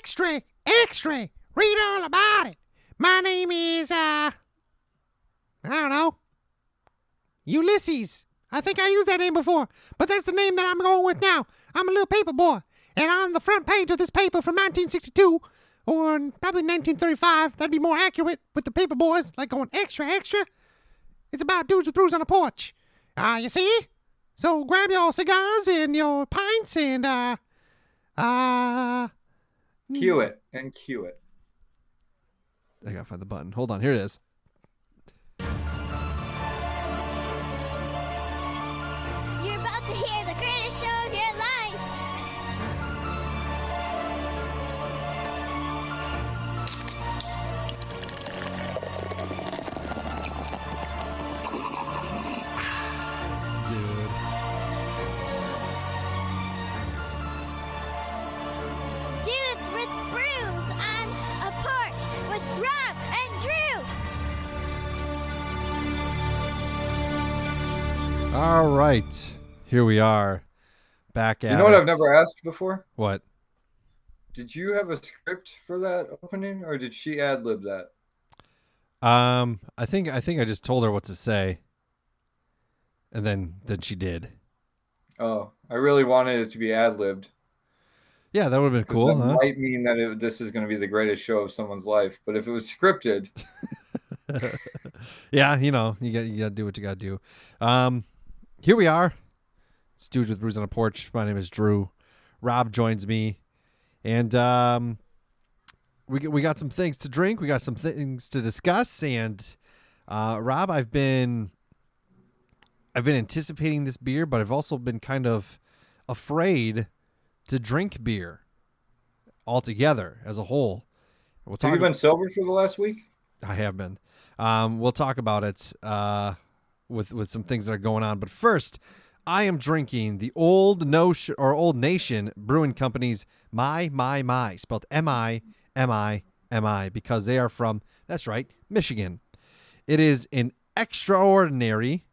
extra, extra. Read all about it. My name is, I don't know, Ulysses. I think I used that name before, but that's the name that I'm going with now. I'm a little paper boy, and on the front page of this paper from 1962, or probably 1935, that'd be more accurate with the paper boys, like going extra, extra. It's about dudes with brews on a porch. You see? So grab your cigars and your pints and, Cue it and cue it. I gotta find the button. Hold on, here it is. You're about to hear the greatest show of your life. Dude. Dudes with brews on a porch with Rob and Drew. All right, here we are, back at You know what it. I've never asked before? What? Did you have a script for that opening, or did she ad-lib that? I think I just told her what to say, and then she did. Oh, I really wanted it to be ad-libbed. Yeah, that would have been cool, That huh? might mean that this is going to be the greatest show of someone's life. But if it was scripted, Yeah, you gotta do what you gotta do. Here we are. It's Dudes with Brews on a Porch. My name is Drew. Rob joins me, and we got some things to drink. We got some things to discuss. And Rob, I've been anticipating this beer, but I've also been kind of afraid to drink beer altogether as a whole. have you been sober for the last week? I have been. We'll talk about it with some things that are going on. But first, I am drinking the Old Nation Brewing Company's My, spelled M-I-M-I-M-I, because they are from, that's right, Michigan. It is an extraordinary,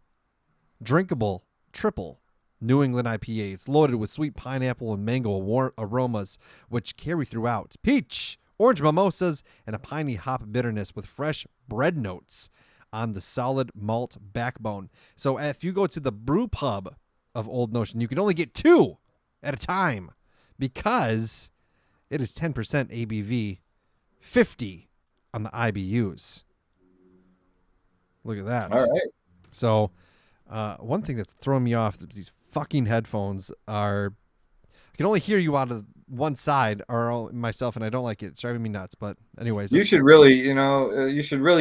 drinkable, triple New England IPA. It's loaded with sweet pineapple and mango aromas, which carry throughout. Peach, orange mimosas, and a piney hop bitterness with fresh bread notes on the solid malt backbone. So if you go to the brew pub of Old Notion, you can only get 2 at a time because it is 10% ABV, 50 on the IBUs. Look at that. All right. So one thing that's throwing me off, these fucking headphones are, I can only hear you out of one side or myself, and I don't like it. It's driving me nuts. But anyways, You should really,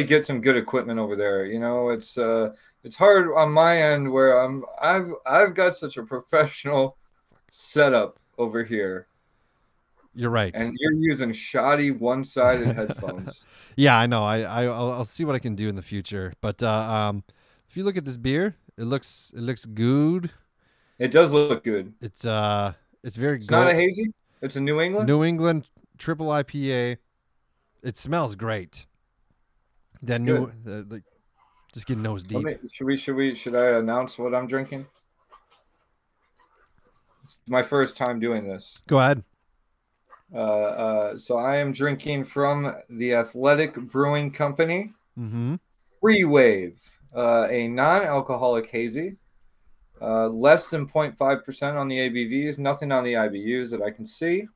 get some good equipment over there. It's hard on my end where I've got such a professional setup over here. You're right. And you're using shoddy one-sided headphones. Yeah, I know. I'll see what I can do in the future. But if you look at this beer, it looks good. It does look good. It's very It's not a hazy. It's a New England. New England triple IPA. It smells great. That new, just get nose deep. Should I announce what I'm drinking? It's my first time doing this. Go ahead. So I am drinking from the Athletic Brewing Company. Mm-hmm. Free Wave, a non-alcoholic hazy. Less than 0.5% on the ABVs, nothing on the IBUs that I can see.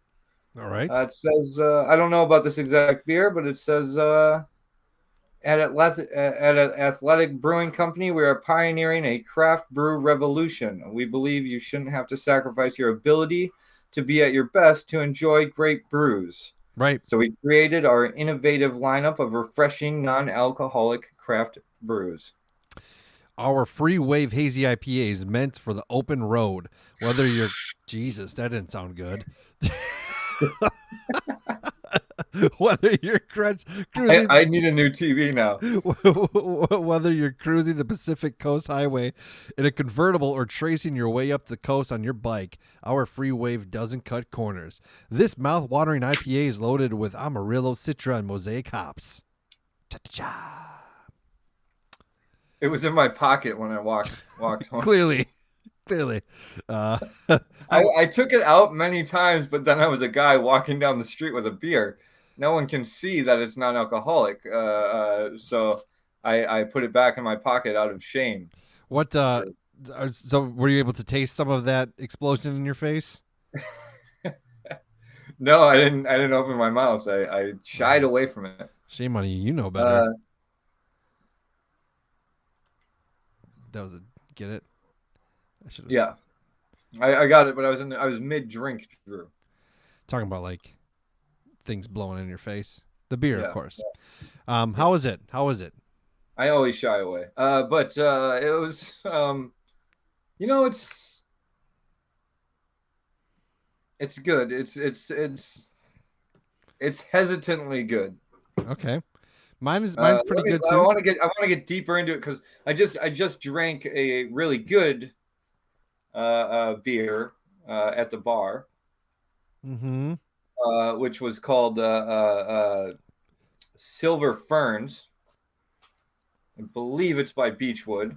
All right. It says, I don't know about this exact beer, but it says, at Athletic Brewing Company, we are pioneering a craft brew revolution. We believe you shouldn't have to sacrifice your ability to be at your best to enjoy great brews. Right. So we created our innovative lineup of refreshing non-alcoholic craft brews. Our Free Wave Hazy IPA is meant for the open road. Whether you're... Jesus, that didn't sound good. Whether you're cruising... I need a new TV now. Whether you're cruising the Pacific Coast Highway in a convertible or tracing your way up the coast on your bike, our Free Wave doesn't cut corners. This mouth-watering IPA is loaded with Amarillo, Citra, and Mosaic hops. Cha-cha-cha. It was in my pocket when I walked home. Clearly. Clearly. I took it out many times, but then I was a guy walking down the street with a beer. No one can see that it's non-alcoholic, so I put it back in my pocket out of shame. What? So were you able to taste some of that explosion in your face? No, I didn't. I didn't open my mouth. I shied away from it. Shame on you. You know better. That was a get it. I should have. Yeah, I got it, but I was mid drink, Drew. Talking about like things blowing in your face. The beer, Yeah, of course. yeah. How was it? How was it? I always shy away. But it was, it's good. It's hesitantly good. Okay. Mine's pretty good I too. want to get deeper into it because I just drank a really good beer at the bar, Mm-hmm. which was called Silver Ferns. I believe it's by Beechwood,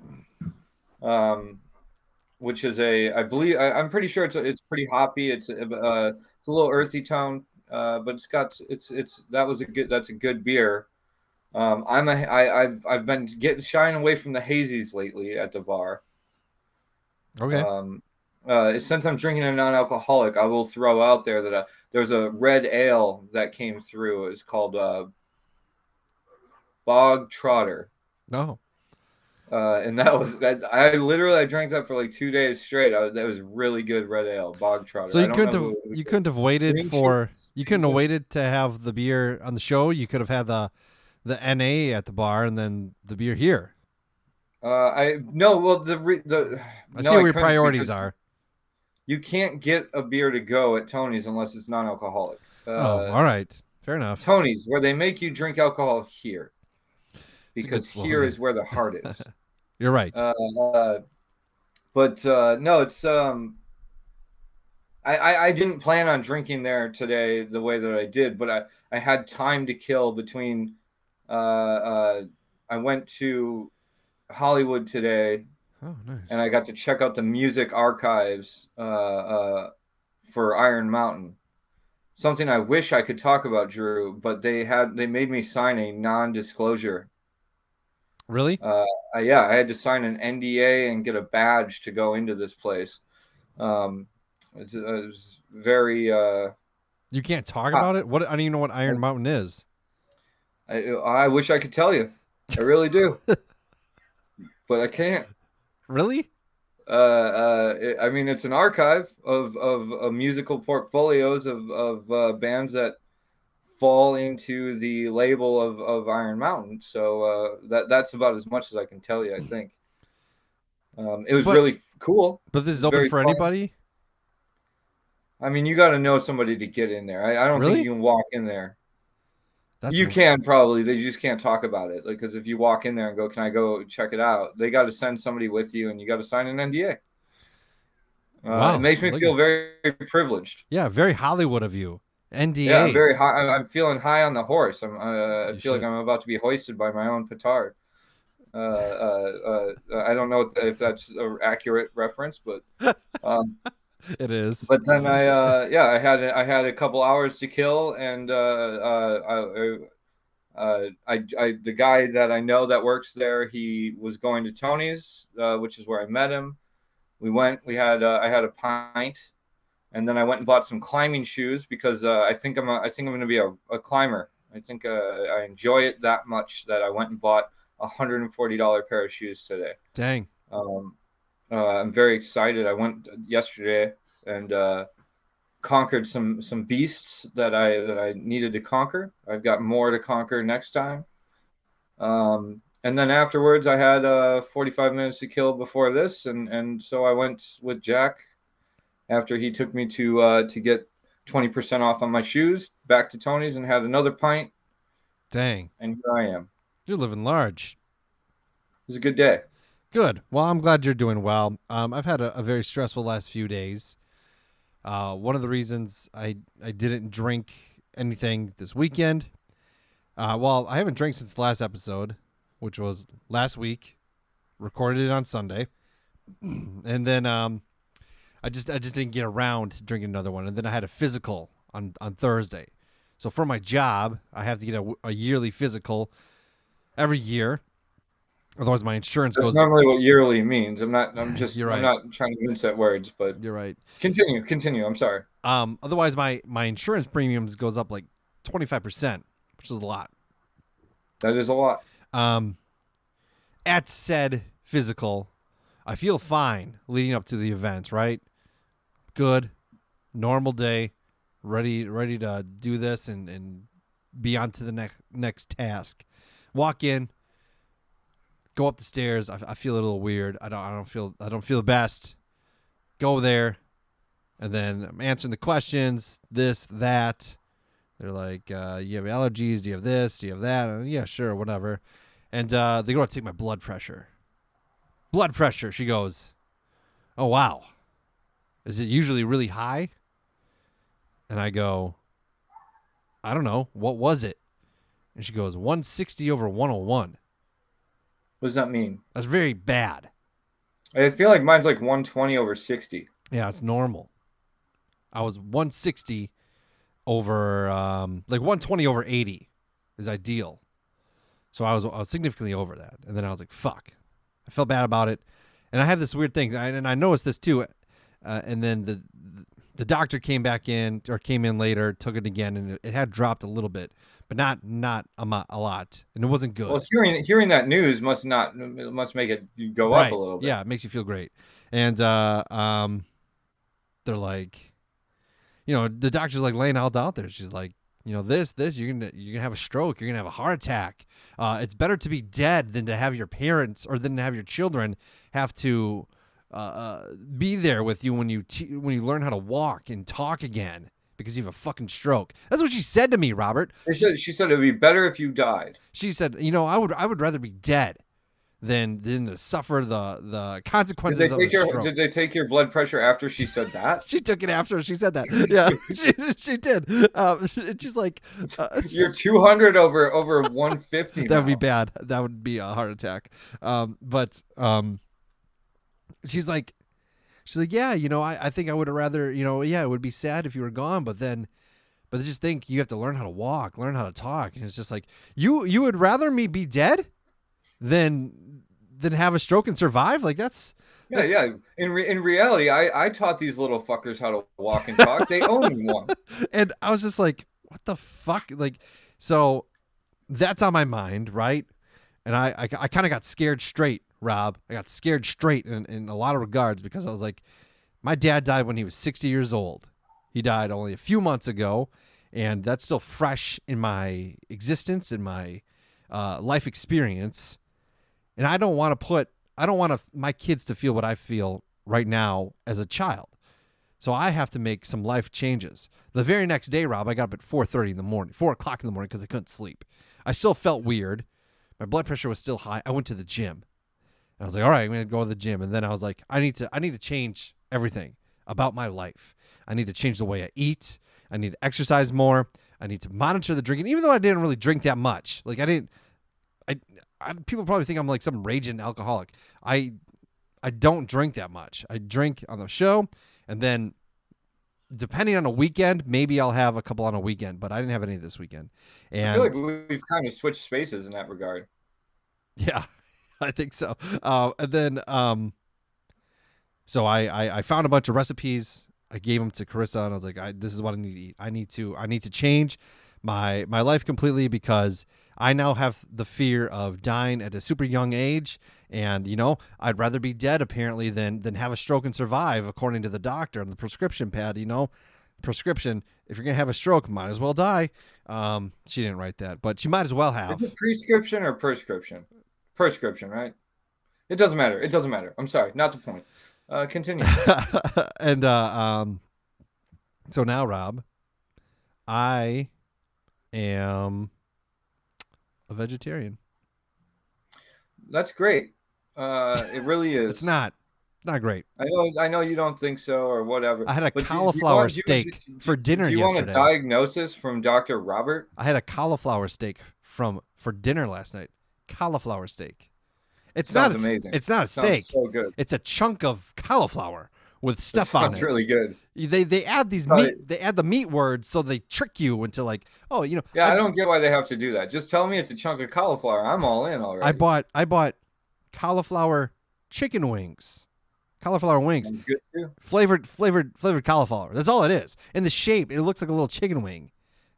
which is I'm pretty sure it's pretty hoppy. It's a little earthy tone, but that's a good beer. I've been shying away from the hazies lately at the bar. Okay. Since I'm drinking a non-alcoholic, I will throw out there that there's a red ale that came through. It's called Bog Trotter. No. And I drank that for like 2 days straight. That was really good red ale, Bog Trotter. So you couldn't have waited to have the beer on the show. You could have had the NA at the bar and then the beer here. I see where your priorities are. You can't get a beer to go at Tony's unless it's non-alcoholic. All right, fair enough. Tony's, where they make you drink alcohol here, because here is where the heart is. You're right. No, it's I didn't plan on drinking there today the way that I did, but I had time to kill between. I went to Hollywood today. Oh, nice. And I got to check out the music archives for Iron Mountain. Something I wish I could talk about, Drew, but they made me sign a non-disclosure. Really? I had to sign an NDA and get a badge to go into this place. It was very. You can't talk about it? What? I don't even know what Iron Mountain is. I wish I could tell you. I really do, but I can't. Really? I mean, it's an archive of musical portfolios of bands that fall into the label of Iron Mountain. So that's about as much as I can tell you, I think. It was really cool. But this is open for anybody? I mean, you got to know somebody to get in there. I don't think you can walk in there. Can probably. They just can't talk about it. Because if you walk in there and go, "Can I go check it out?" They got to send somebody with you, and you got to sign an NDA. Wow. It makes me feel very privileged. Yeah, very Hollywood of you. NDA. Yeah, I'm very high. I'm feeling high on the horse. I feel like I'm about to be hoisted by my own petard. I don't know if that's an accurate reference, but it is. But then I had a couple hours to kill, and the guy that I know that works there, he was going to Tony's, which is where I met him. I had a pint, and then I went and bought some climbing shoes because I think I'm going to be a climber. I think I enjoy it that much that I went and bought $140 pair of shoes today. Dang. I'm very excited. I went yesterday and conquered some beasts that I needed to conquer. I've got more to conquer next time. And then afterwards, I had 45 minutes to kill before this, and so I went with Jack after he took me to get 20% off on my shoes back to Tony's and had another pint. Dang. And here I am. You're living large. It was a good day. Good. Well, I'm glad you're doing well. I've had a very stressful last few days. One of the reasons I didn't drink anything this weekend, well, I haven't drank since the last episode, which was last week, recorded it on Sunday. And then I just didn't get around to drinking another one, and then I had a physical on Thursday. So for my job, I have to get a yearly physical every year. Otherwise, my insurance That's goes. normally what yearly means. I'm just. You're right. I'm not trying to mince at words, but You're right. Continue. I'm sorry. Otherwise, my insurance premiums goes up like 25%, which is a lot. That is a lot. At said physical, I feel fine leading up to the event. Right. Good, normal day, ready to do this and be on to the next task. Walk in. Go up the stairs. I feel a little weird. I don't feel the best. Go there, and then I'm answering the questions. This, that. They're like, "You have allergies? Do you have this? Do you have that?" Yeah, sure, whatever. And they go to take my blood pressure. Blood pressure. She goes, "Oh wow, is it usually really high?" And I go, "I don't know. What was it?" And she goes, 160 over 101. What does that mean? That's very bad. I feel like mine's like 120 over 60. Yeah, it's normal. I was 160 over, like 120 over 80 is ideal. So I was significantly over that. And then I was like, fuck. I felt bad about it. And I have this weird thing, and I noticed this too. And then the doctor came in later, took it again, and it had dropped a little bit, but not a lot, and it wasn't good. Well, hearing that news must make it go right. up a little bit. Yeah, it makes you feel great. And they're like, the doctor's like laying out there. She's like, this you're gonna have a stroke, you're gonna have a heart attack. It's better to be dead than to have your parents or than to have your children have to be there with you when you learn how to walk and talk again because you have a fucking stroke. That's what she said to me, Robert. She said it would be better if you died. She said, I would rather be dead than to suffer the consequences of a stroke. Did they take your blood pressure after she said that? She took it after she said that. Yeah, she did. She's like, you're 200 over 150. That would be bad. That would be a heart attack. But she's like, yeah, I think I would have rather, yeah, it would be sad if you were gone, but just think you have to learn how to walk, learn how to talk. And it's just like, you would rather me be dead than have a stroke and survive? Like that's yeah. In reality, I taught these little fuckers how to walk and talk. They own one. And I was just like, what the fuck? Like, so that's on my mind, right? And I kind of got scared straight, Rob. I got scared straight in a lot of regards because I was like, my dad died when he was 60 years old. He died only a few months ago, and that's still fresh in my existence, in my life experience. And I don't want my kids to feel what I feel right now as a child. So I have to make some life changes. The very next day, Rob, I got up at 4:30 in the morning, 4 o'clock in the morning because I couldn't sleep. I still felt weird. My blood pressure was still high. I went to the gym. And I was like, all right, I'm going to go to the gym. And then I was like, I need to change everything about my life. I need to change the way I eat. I need to exercise more. I need to monitor the drinking, even though I didn't really drink that much. Like people probably think I'm like some raging alcoholic. I don't drink that much. I drink on the show, and then depending on a weekend, maybe I'll have a couple on a weekend, but I didn't have any this weekend. And I feel like we've kind of switched spaces in that regard. Yeah, I think so. And then, so I found a bunch of recipes. I gave them to Carissa, and I was like, this is what I need to eat. I need to change my life completely because I now have the fear of dying at a super young age. And, I'd rather be dead apparently than have a stroke and survive, according to the doctor on the prescription pad, prescription. If you're going to have a stroke, might as well die. She didn't write that, but she might as well have. Is it prescription or prescription? Prescription, right? It doesn't matter. I'm sorry. Not the point. Continue. And so now, Rob, I am a vegetarian. That's great. It really is. It's not great. I know you don't think so or whatever. I had a cauliflower steak for dinner yesterday. Do you want a diagnosis from Dr. Robert? I had a cauliflower steak for dinner last night. Cauliflower steak. It's not amazing. It's not a steak. So good. It's a chunk of cauliflower with stuff on Sounds it. really good. They add these Sorry. meat. They add the meat words so they trick you into like, oh, you know. Yeah, I don't get why they have to do that. Just tell me it's a chunk of cauliflower. I'm all in already. I bought cauliflower chicken wings. Cauliflower wings. Sounds good too. Flavored cauliflower. That's all it is. In the shape, it looks like a little chicken wing.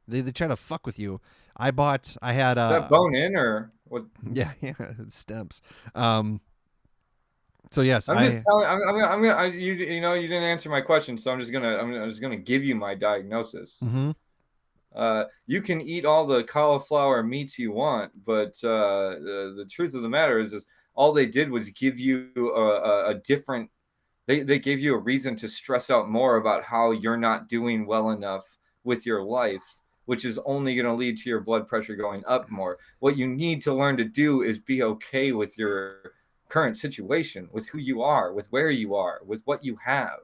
They try to fuck with you. I had Is that bone in or what? yeah, it stems. So yes, I'm just telling. You know, you didn't answer my question, so I'm just gonna give you my diagnosis. Mhm. You can eat all the cauliflower meats you want, but the truth of the matter is all they did was give you a different. They gave you a reason to stress out more about how you're not doing well enough with your life, which is only going to lead to your blood pressure going up more. What you need to learn to do is be okay with your current situation, with who you are, with where you are, with what you have.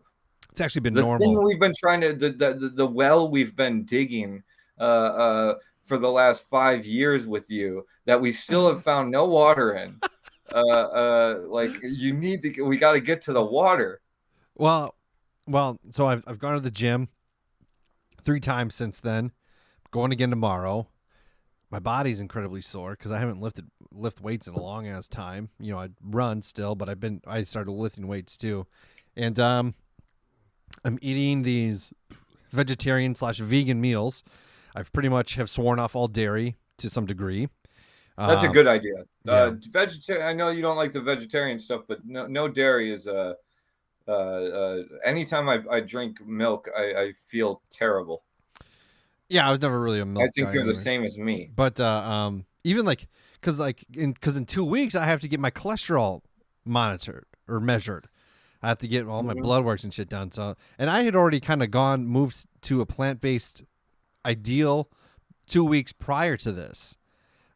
It's actually been The normal. thing we've been trying to the well we've been digging for the last 5 years with you that we still have found no water in. Like we got to get to the water. Well, so I've gone to the gym 3 times since then. Going again tomorrow. My body's incredibly sore because I haven't lift weights in a long ass time. You know, I run still, but I started lifting weights too, and I'm eating these vegetarian/vegan meals. I've pretty much have sworn off all dairy to some degree. That's a good idea. Yeah. I know you don't like the vegetarian stuff, but no dairy is anytime I drink milk, I feel terrible. Yeah, I was never really a milk I think guy you're the anyway. same as me. But even like, because in 2 weeks I have to get my cholesterol monitored or measured. I have to get all my blood works and shit done. So, and I had already kind of moved to a plant-based ideal 2 weeks prior to this,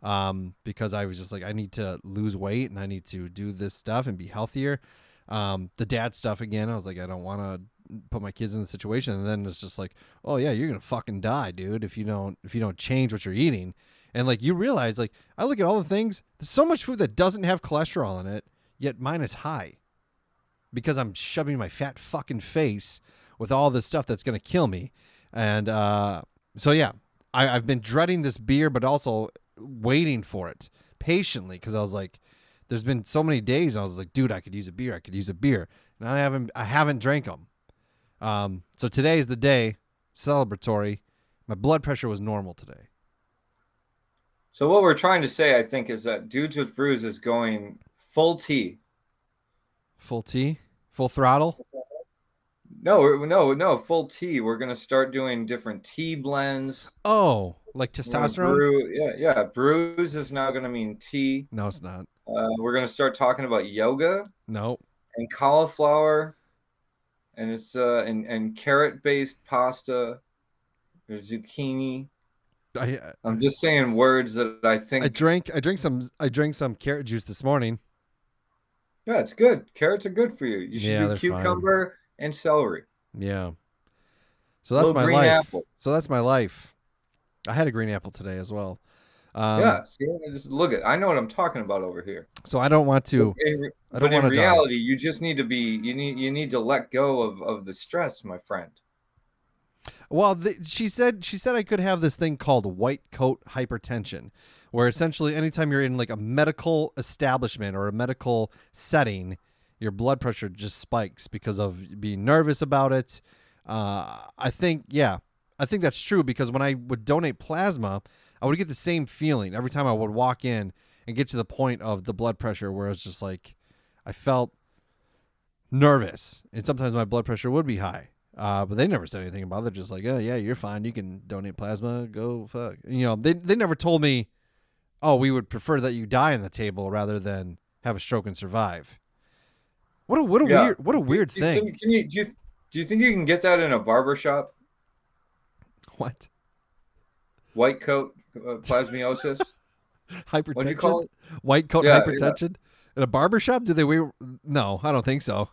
because I was just like, I need to lose weight and I need to do this stuff and be healthier. The dad stuff again, I was like, I don't want to put my kids in the situation, and then it's just like, oh yeah, you're gonna fucking die, dude, if you don't change what you're eating. And like, you realize, like, I look at all the things, there's so much food that doesn't have cholesterol in it, yet mine is high because I'm shoving my fat fucking face with all this stuff that's gonna kill me. And so yeah, I've been dreading this beer, but also waiting for it patiently because I was like, there's been so many days and I was like, dude, I could use a beer, and I haven't drank them. So today is the day, celebratory. My blood pressure was normal today. So what we're trying to say, I think, is that Dudes with Brews is going full tea. Full tea? Full throttle? No, full tea. We're gonna start doing different tea blends. Oh, like testosterone? Yeah. Brews is now gonna mean tea. No, it's not. We're gonna start talking about yoga No. and cauliflower, and it's and carrot-based pasta. There's zucchini. I'm just saying words that I think. I drank some carrot juice this morning. Yeah, it's good. Carrots are good for you. You should Yeah, do they're cucumber and celery. Yeah. So that's Little my green life. apple. So that's my life. I had a green apple today as well. Yeah, see, just look at. I know what I'm talking about over here. So I don't want to. But in reality, you just need to be. You need to let go of the stress, my friend. Well, she said I could have this thing called white coat hypertension, where essentially anytime you're in like a medical establishment or a medical setting, your blood pressure just spikes because of being nervous about it. I think that's true because when I would donate plasma, I would get the same feeling every time I would walk in and get to the point of the blood pressure where it's just like I felt nervous, and sometimes my blood pressure would be high. But they never said anything about it. They're just like, oh yeah, you're fine. You can donate plasma. Go fuck. You know, they never told me, oh, we would prefer that you die on the table rather than have a stroke and survive. What a weird thing. Do you think you can get that in a barber shop? What? White coat plasmiosis. Hypertension. What do you call it? White coat hypertension. In a barber shop? Do they wear? No, I don't think so.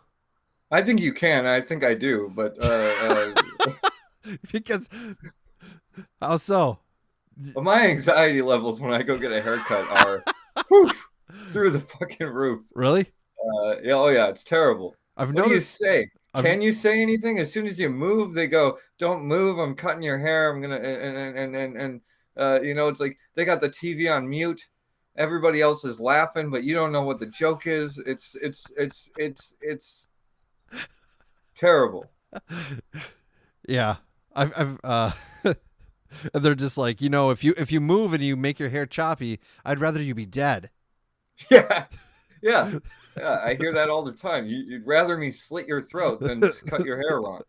I think you can. I think I do, but because how so? My anxiety levels when I go get a haircut are through the fucking roof. Really? Yeah, oh yeah, it's terrible. I've What do you noticed. say? Can you say anything? As soon as you move, they go, "Don't move! I'm cutting your hair. I'm gonna." And it's like they got the TV on mute. Everybody else is laughing, but you don't know what the joke is. It's terrible. Yeah, I've and they're just like, if you move and you make your hair choppy, I'd rather you be dead. Yeah. I hear that all the time. You'd rather me slit your throat than cut your hair long.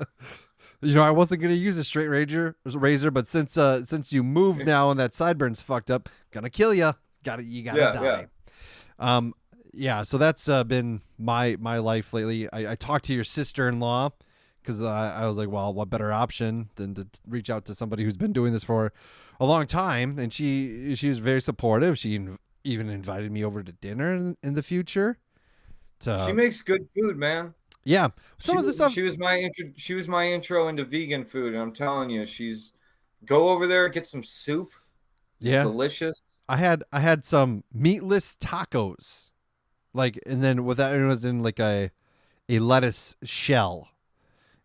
I wasn't gonna use a straight razor, but since you moved now and that sideburns fucked up, gonna kill you. You gotta die. Yeah. So that's been my life lately. I talked to your sister-in-law because I was like, well, what better option than to reach out to somebody who's been doing this for a long time, and she was very supportive. She even invited me over to dinner in the future. She makes good food, man. Yeah, some of the stuff. She was my intro into vegan food, and I'm telling you, go over there, get some soup. Yeah, delicious. I had some meatless tacos, and then with that it was in like a lettuce shell,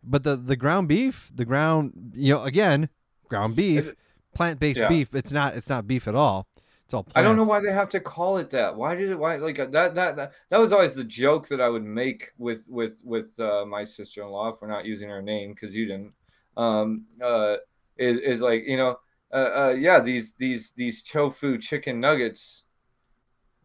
but the ground beef, ground beef, plant-based beef. It's not beef at all. It's all plants. I don't know why they have to call it that. Why that was always the joke that I would make with my sister-in-law, if we're not using her name because you didn't. Is like, these tofu chicken nuggets,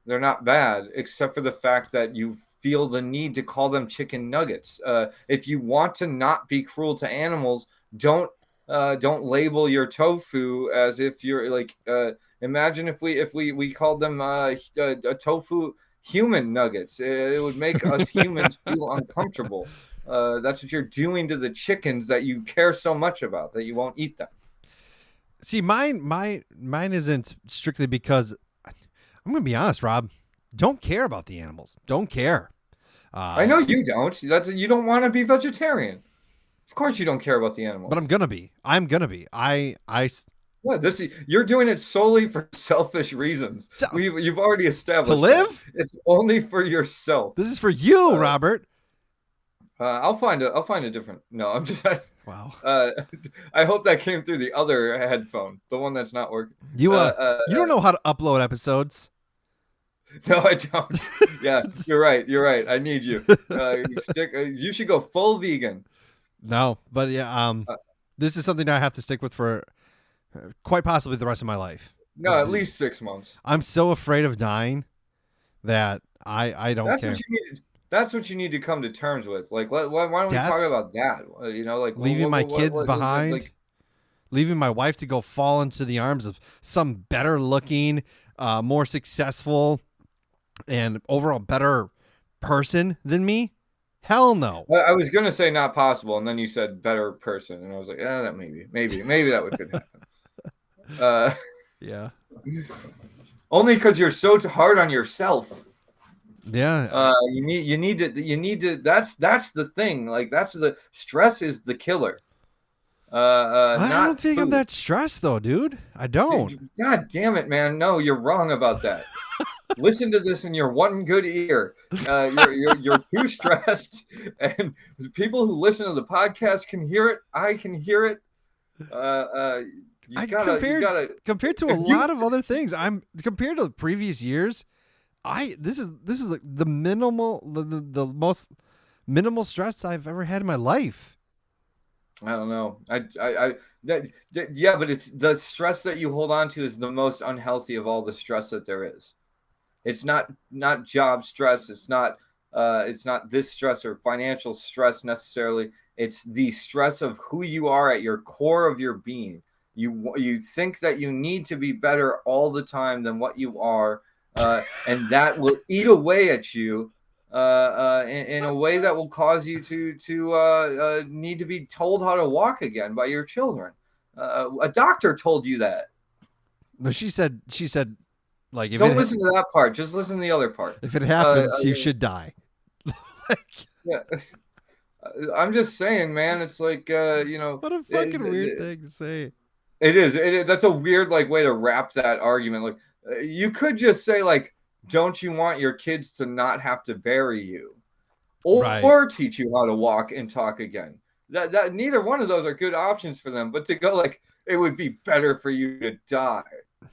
they're not bad, except for the fact that you feel the need to call them chicken nuggets. If you want to not be cruel to animals, don't label your tofu as if you're like. Imagine if we called them a tofu human nuggets. It would make us humans feel uncomfortable. That's what you're doing to the chickens that you care so much about, that you won't eat them. See, mine isn't strictly because I'm going to be honest, Rob. Don't care about the animals. Don't care. I know you don't. You don't want to be vegetarian. Of course, you don't care about the animals. But I'm gonna be. You're doing it solely for selfish reasons. You've already established to live. That. It's only for yourself. This is for you, Robert. I'll find a different. No, I'm just. Wow. I hope that came through the other headphone, the one that's not working. You don't know how to upload episodes. No, I don't. Yeah, you're right. I need you. You should go full vegan. No, but yeah. This is something I have to stick with for quite possibly the rest of my life. No, at least 6 months. I'm so afraid of dying that I don't care. That's what you need to come to terms with. Like, why don't we talk about that? Leaving my kids behind, leaving my wife to go fall into the arms of some better looking, more successful, and overall better person than me. Hell no. I was gonna say not possible, and then you said better person, and I was like, that maybe that could happen. Yeah. Only because you're so hard on yourself. Yeah. You need to. That's the thing. Like, that's the stress is the killer. I don't think I'm that stressed though, dude. I don't. God damn it, man! No, you're wrong about that. Listen to this in your one good ear. You're too stressed, and people who listen to the podcast can hear it. I can hear it. Compared to a lot of other things, compared to the previous years. This is like the most minimal stress I've ever had in my life. I don't know. But it's the stress that you hold on to is the most unhealthy of all the stress that there is. It's not job stress. It's not this stress or financial stress necessarily. It's the stress of who you are at your core of your being. You think that you need to be better all the time than what you are, and that will eat away at you in a way that will cause you to need to be told how to walk again by your children. A doctor told you that. No, she said. Like, don't listen to that part. Just listen to the other part. If it happens, you should die. Yeah, I'm just saying, man. It's like What a fucking weird thing to say. It is. That's a weird way to wrap that argument. Like, you could just say, like, don't you want your kids to not have to bury you? or teach you how to walk and talk again. That neither one of those are good options for them. But to go like, it would be better for you to die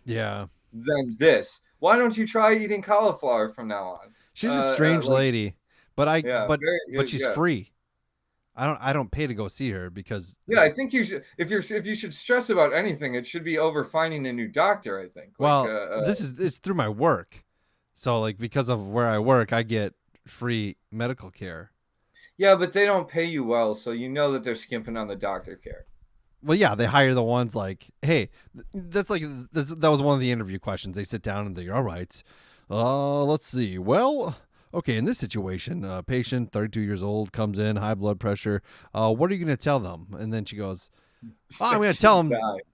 than this. Why don't you try eating cauliflower from now on? She's a strange lady, but but she's free. I don't pay to go see her because I think you should, if you should stress about anything, it should be over finding a new doctor, I think. It's through my work. So like because of where I work, I get free medical care. Yeah, but they don't pay you well, so you know that they're skimping on the doctor care. Well, yeah, they hire the ones like, hey, that was one of the interview questions. They sit down and they go, all right, let's see. Well, okay, in this situation, a patient, 32 years old, comes in, high blood pressure. What are you going to tell them? And then she goes, I'm going to tell him,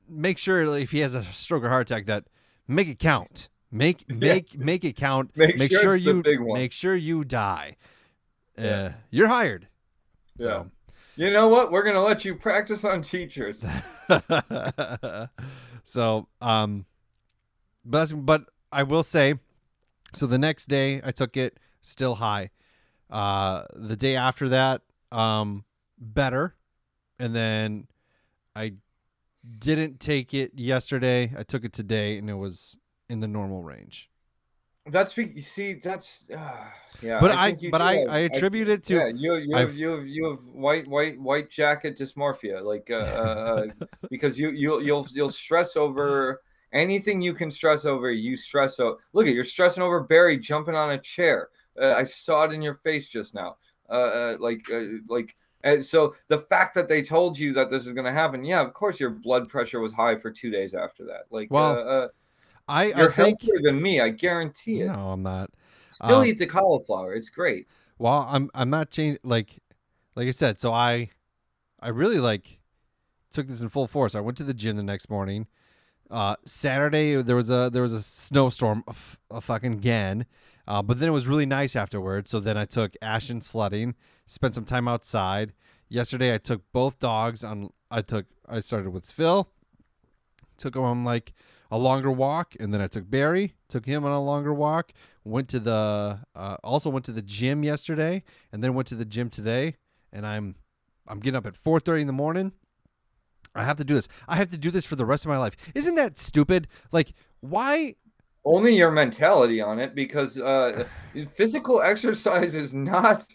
make sure if he has a stroke or heart attack that make it count. Make it count. Make sure you die. You're hired. Yeah. So. You know what? We're gonna let you practice on teachers. So, but I will say, so the next day I took it still high. The day after that, better, and then I didn't take it yesterday. I took it today, and it was in the normal range. That's yeah. But I attribute it to you have white jacket dysmorphia, like because you'll stress over anything you can stress over. You stress out. Look at you're stressing over Barry jumping on a chair. I saw it in your face just now. And so the fact that they told you that this is going to happen, yeah, of course your blood pressure was high for 2 days after that. Like, you're healthier than me, I guarantee it. No, I'm not. Still eat the cauliflower; it's great. Well, I'm not changing. Like I said, so I really took this in full force. I went to the gym the next morning. Saturday there was a snowstorm, a fucking again. But then it was really nice afterwards. So then I took Ashton sledding, spent some time outside. Yesterday I took both dogs on. I started with Phil, took him on like a longer walk, and then I took Barry, took him on a longer walk. Went to the gym yesterday, and then went to the gym today. And I'm getting up at 4:30 in the morning. I have to do this. I have to do this for the rest of my life. Isn't that stupid? Like, why? Only your mentality on it, because physical exercise is not.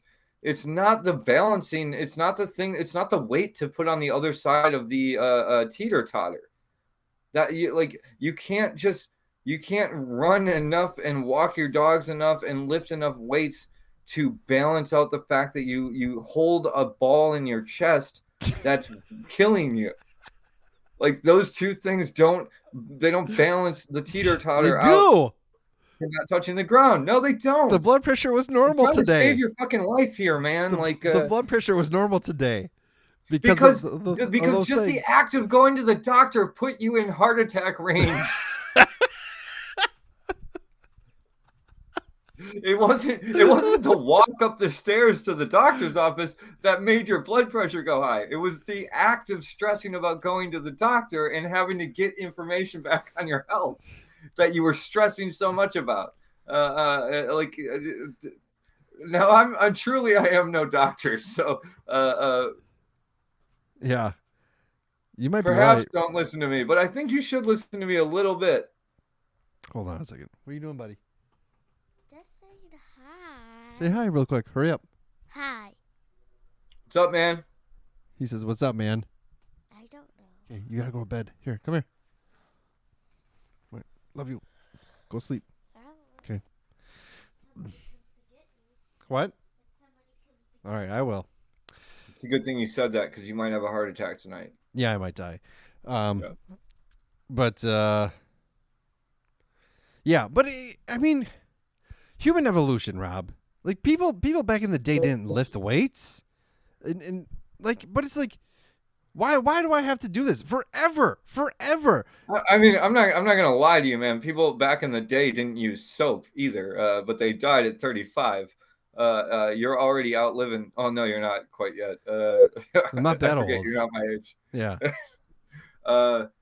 It's not the balancing. It's not the thing. It's not the weight to put on the other side of the teeter-totter. That you can't run enough and walk your dogs enough and lift enough weights to balance out the fact that you hold a ball in your chest that's killing you. Like, those two things don't balance the teeter-totter out. They do. You're not touching the ground. No, they don't. The blood pressure was normal today. To save your fucking life here, man. The blood pressure was normal today. Because just things. The act of going to the doctor put you in heart attack range. It wasn't to walk up the stairs to the doctor's office that made your blood pressure go high. It was the act of stressing about going to the doctor and having to get information back on your health that you were stressing so much about. Now I'm truly, I am no doctor, so yeah, you might perhaps be right. Don't listen to me, but I think you should listen to me a little bit. Hold on a second. What are you doing, buddy? Just saying hi. Say hi real quick. Hurry up. Hi. What's up, man? He says, "What's up, man?" I don't know. Okay, you gotta go to bed. Here, come here. Wait, love you. Go sleep. Okay. What? All right, I will. It's a good thing you said that, because you might have a heart attack tonight. Yeah, I might die. Yeah. But yeah, but I mean, human evolution, Rob. Like people back in the day didn't lift weights, and but it's like, why do I have to do this forever? I mean, I'm not gonna lie to you, man. People back in the day didn't use soap either, but they died at 35. You're already outliving. Oh no, you're not quite yet. I'm not that old. You're not my age. Yeah. But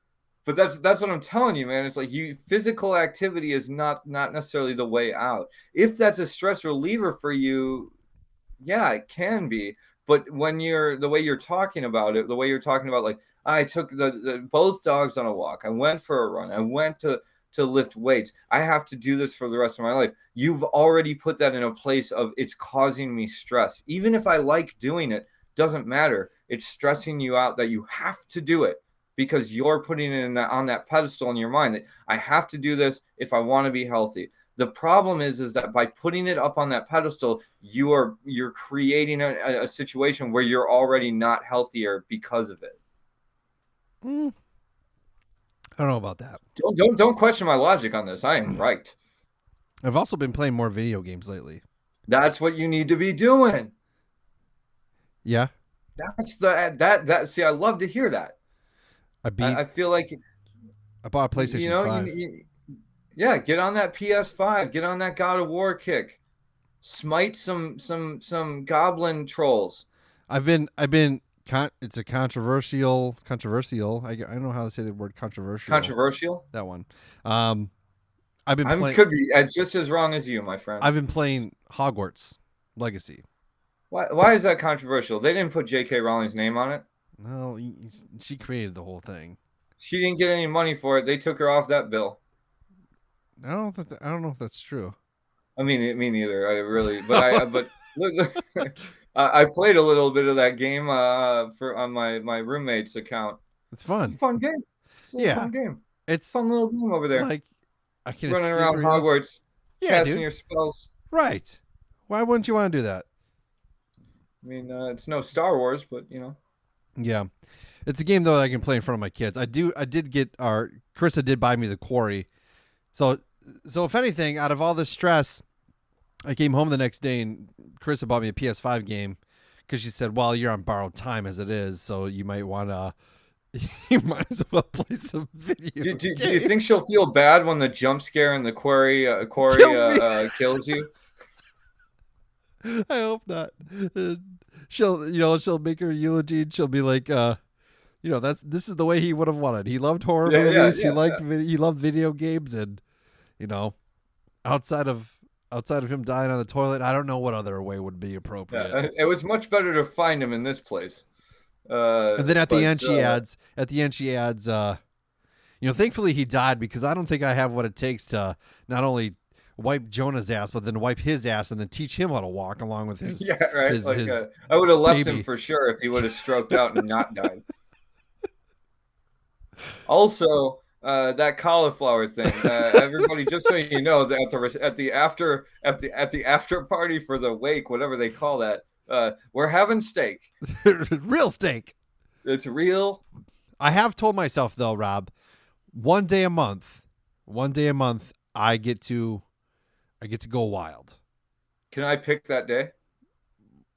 that's what I'm telling you, man. It's like physical activity is not necessarily the way out. If that's a stress reliever for you, Yeah, it can be. But when the way you're talking about it, the way you're talking about, like, I took both dogs on a walk. I went for a run. I went to lift weights. I have to do this for the rest of my life. You've already put that in a place of it's causing me stress. Even if I like doing it, doesn't matter. It's stressing you out that you have to do it because you're putting it on that pedestal in your mind that I have to do this if I want to be healthy. The problem is that by putting it up on that pedestal, you're creating a situation where you're already not healthier because of it. I don't know about that. Don't question my logic on this. I am right. I've also been playing more video games lately. That's what you need to be doing. Yeah. That's that. See, I love to hear that. I feel like I bought a PlayStation 5. Yeah, get on that PS5. Get on that God of War kick. Smite some goblin trolls. I've been. It's a controversial. I don't know how to say the word controversial. Controversial. That one. I've been. Could be just as wrong as you, my friend. I've been playing Hogwarts Legacy. Why is that controversial? They didn't put J.K. Rowling's name on it. No, she created the whole thing. She didn't get any money for it. They took her off that bill. I don't know if that's true. I mean, me neither. I played a little bit of that game on my roommate's account. It's fun. It's a fun game. Fun game. It's a fun little game over there. Like I can running around Hogwarts, casting your spells. Right. Why wouldn't you want to do that? I mean, it's no Star Wars, but you know. Yeah, it's a game though that I can play in front of my kids. Carissa did buy me The Quarry. So if anything, out of all this stress, I came home the next day and Carissa bought me a PS5 game because she said, well, you're on borrowed time as it is, so you might want to, you might as well play some video games. Do you think she'll feel bad when the jump scare in the quarry kills you? I hope not. She'll make her eulogy and she'll be like, this is the way he would have wanted. He loved horror movies. He loved video games, and outside of him dying on the toilet, I don't know what other way would be appropriate. Yeah, it was much better to find him in this place. And then at the end she adds, thankfully he died because I don't think I have what it takes to not only wipe Jonah's ass, but then wipe his ass and then teach him how to walk along with his. Yeah, right. I would have left him for sure if he would have stroked out and not died. Also, that cauliflower thing. Everybody, just so you know, that at the after party for the wake, whatever they call that, we're having steak. Real steak. It's real. I have told myself though, Rob, one day a month, I get to go wild. Can I pick that day?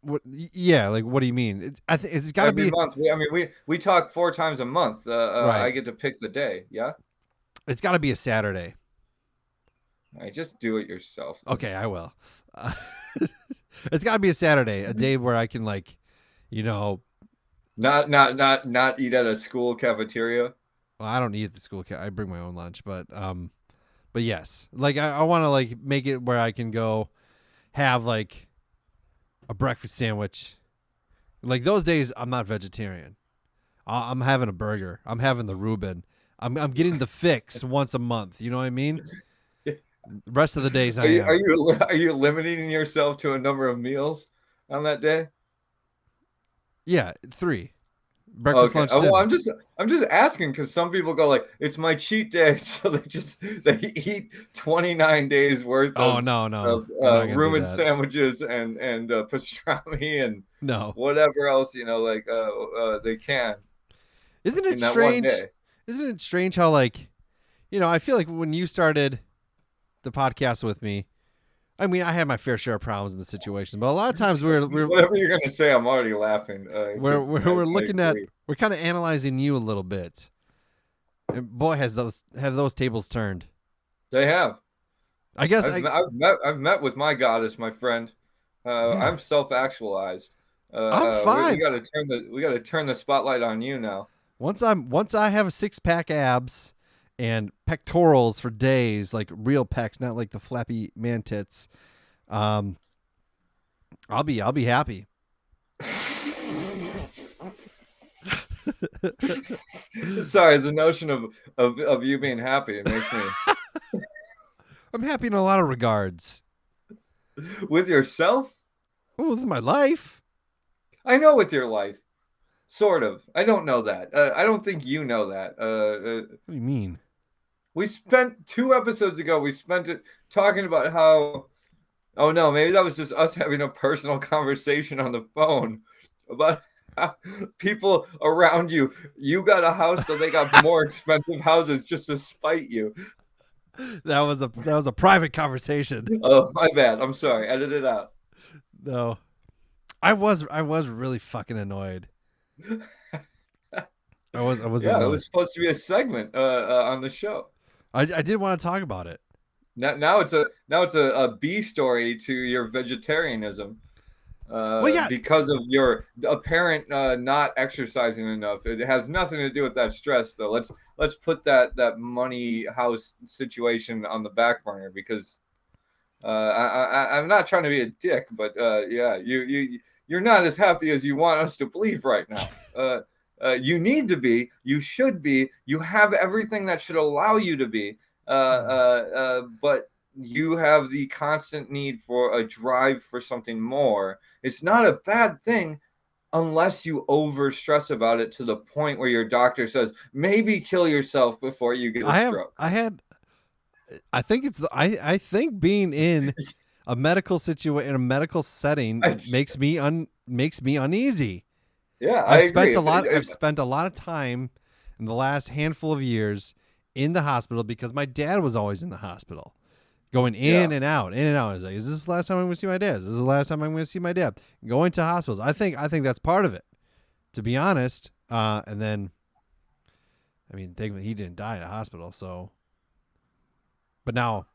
What? Yeah, like what do you mean? It's got to be every month. We talk 4 times a month. Right. I get to pick the day. Yeah. It's got to be a Saturday. All right, just do it yourself. Then. Okay, I will. It's got to be a Saturday, a day where I can not eat at a school cafeteria. Well, I don't eat at the school. I bring my own lunch, but yes, like I want to like make it where I can go have like a breakfast sandwich. Like those days, I'm not vegetarian. I'm having a burger. I'm having the Reuben. I'm getting the fix once a month. You know what I mean? The rest of the days, are you limiting yourself to a number of meals on that day? Yeah, 3. Breakfast, lunch, dinner. Well, I'm just asking because some people go like, it's my cheat day, so they eat 29 days worth of Reuben sandwiches and pastrami and whatever else they can. Isn't it strange? Isn't it strange how I feel like when you started the podcast with me, I mean, I had my fair share of problems in the situation, but a lot of times we're whatever you're gonna say, I'm already laughing. We're looking at, we're kind of analyzing you a little bit, and boy, have those tables turned. They have. I guess I've met with my goddess, my friend. I'm self-actualized. I'm fine. We gotta turn the spotlight on you now. Once I have a 6-pack abs and pectorals for days, like real pecs, not like the flappy man tits. I'll be happy. Sorry, the notion of you being happy, it makes me I'm happy in a lot of regards. with yourself. Oh, this is my life. I know with your life, sort of. I don't know that. I don't think you know that. What do you mean? We spent 2 episodes ago. We spent it talking about how. Oh no, maybe that was just us having a personal conversation on the phone about how people around you. You got a house, so they got more expensive houses just to spite you. That was a private conversation. Oh, my bad. I'm sorry. Edit it out. No. I was really fucking annoyed. I was Yeah, annoyed. it was supposed to be a segment on the show. I did want to talk about it. Now it's a B story to your vegetarianism. Yeah. Because of your apparent not exercising enough. It has nothing to do with that stress, though. Let's put that money house situation on the back burner because I'm not trying to be a dick, but yeah, you're not as happy as you want us to believe right now. You need to be. You should be. You have everything that should allow you to be. But you have the constant need for a drive for something more. It's not a bad thing unless you over stress about it to the point where your doctor says maybe kill yourself before you get a stroke. I think being in a medical situation, in a medical setting, makes me uneasy. Yeah, I've agree. spent a lot of time in the last handful of years in the hospital because my dad was always in the hospital, going in and out, in and out. I was like, is this the last time I'm going to see my dad? Is this the last time I'm going to see my dad? Going to hospitals. I think that's part of it, to be honest. And then, I mean, thankfully he didn't die in a hospital. So, but now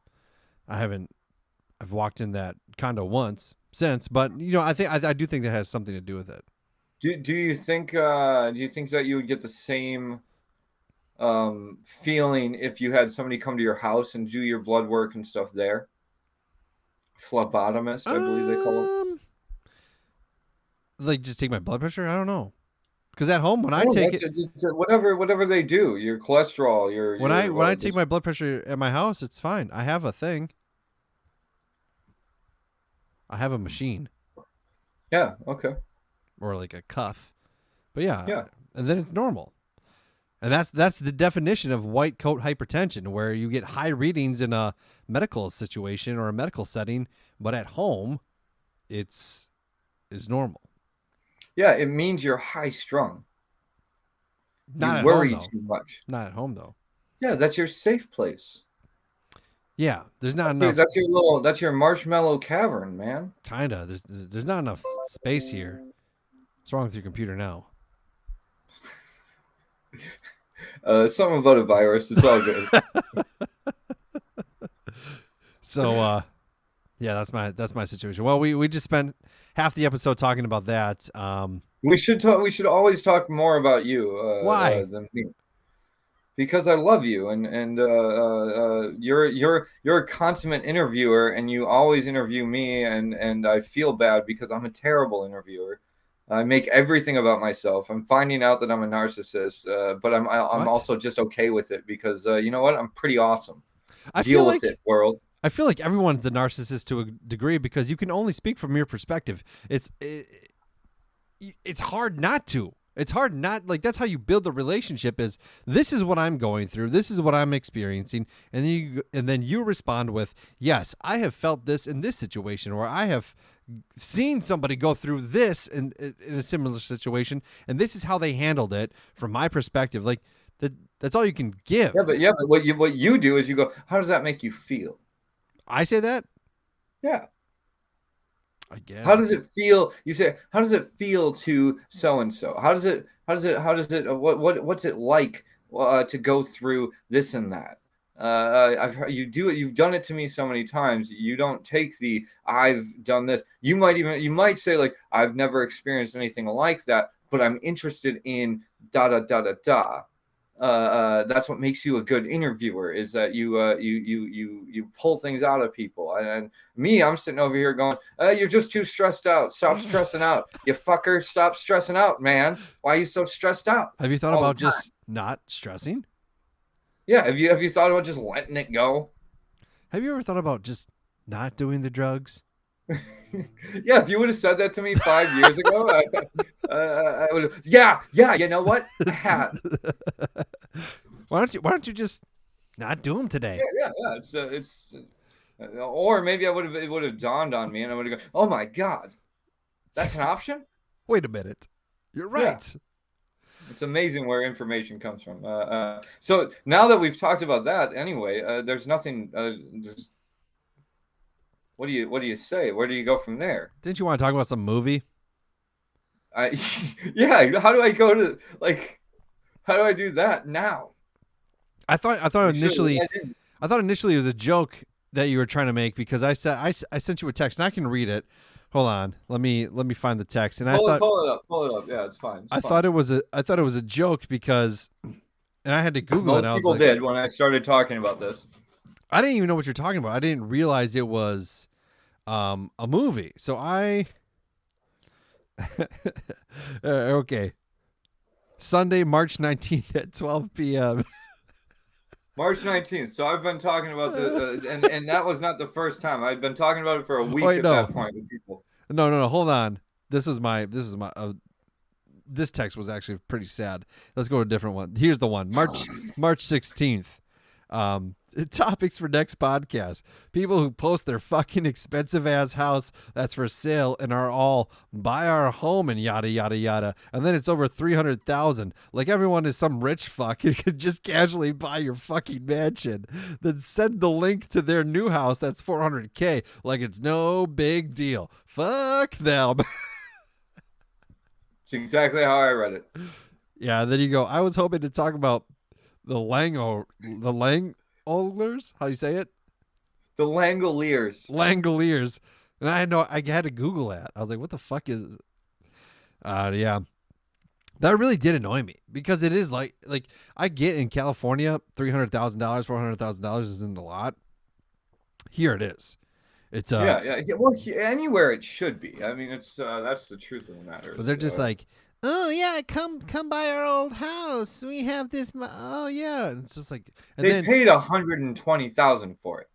I've walked in that condo once since, but I do think that has something to do with it. Do you think that you would get the same feeling if you had somebody come to your house and do your blood work and stuff there? Phlebotomist, I believe they call it. Like just take my blood pressure? I don't know. Because at home when I take it, whatever they do, your cholesterol, when I take my blood pressure at my house, it's fine. I have a thing. I have a machine. Yeah. Okay. Or like a cuff. But yeah. Yeah. And then it's normal. And that's the definition of white coat hypertension, where you get high readings in a medical situation or a medical setting, but at home, it's normal. Yeah, it means you're high strung. Not you at worry home, though. too much. Not at home though. Yeah, that's your safe place. Yeah, there's not enough. That's your marshmallow cavern, man. Kinda. There's not enough space here. What's wrong with your computer now? Something about a virus. It's all good. So, yeah, that's my situation. Well, we just spent half the episode talking about that. We should always talk more about you. Why? Than me. Because I love you, and you're a consummate interviewer, and you always interview me, and I feel bad because I'm a terrible interviewer. I make everything about myself. I'm finding out that I'm a narcissist, but I'm also just okay with it because you know what? I'm pretty awesome. Deal with it, world. I feel like everyone's a narcissist to a degree because you can only speak from your perspective. It's hard not to. It's hard not, like, that's how you build the relationship is this is what I'm going through. This is what I'm experiencing. And then you respond with, yes, I have felt this in this situation, or I have seen somebody go through this in a similar situation, and this is how they handled it from my perspective. Like that's all you can give. Yeah, but what you do is you go, how does that make you feel? I say that? Yeah. I guess. How does it feel? You say, how does it feel to so and so? What's it like to go through this and that? You've done it to me so many times. You don't take the I've done this. You might say like I've never experienced anything like that, but I'm interested in da da da da da. that's what makes you a good interviewer, is that you pull things out of people. And me, I'm sitting over here going, you're just too stressed out. Stop stressing out, you fucker. Stop stressing out, man. Why are you so stressed out? Have you thought all the about time? just not stressing? Yeah. Have you thought about just letting it go? Have you ever thought about just not doing the drugs? Yeah, if you would have said that to me 5 years ago, I would have. Yeah. You know what? I have. Why don't you just not do them today? Yeah. Or maybe it would have dawned on me, and I would have gone, "Oh my god, that's an option." Wait a minute. You're right. Yeah. It's amazing where information comes from. So now that we've talked about that, anyway, there's nothing. What do you say? Where do you go from there? Didn't you want to talk about some movie? Yeah. How do I go to How do I do that now? I thought initially it was a joke that you were trying to make, because I sent you a text, and I can read it. Hold on, let me find the text. And pull it up. Yeah, it's fine. I thought it was a joke because, and I had to Google it. Most people did when I started talking about this. I didn't even know what you're talking about. I didn't realize it was a movie. So okay. Sunday, March 19th at 12 p.m. March 19th. So I've been talking about and that was not the first time. I've been talking about it for a week that point with people. No. Hold on. This text was actually pretty sad. Let's go to a different one. Here's the one. March 16th. Topics for next podcast: people who post their fucking expensive ass house that's for sale and are all buy our home and yada yada yada, and then it's over 300,000. Like everyone is some rich fuck who could just casually buy your fucking mansion, then send the link to their new house that's 400K like it's no big deal. Fuck them. It's exactly how I read it. Yeah. Then you go, I was hoping to talk about the Langolders. How do you say it? The Langoliers. And I had to Google that. I was like, what the fuck is yeah. That really did annoy me, because it is like I get in California, $300,000, $400,000 isn't a lot. Here it is. It's yeah. Well, anywhere it should be. I mean, it's that's the truth of the matter. But they're just like, oh yeah, come by our old house. We have this. Oh yeah, and it's just like, and they paid $120,000 for it.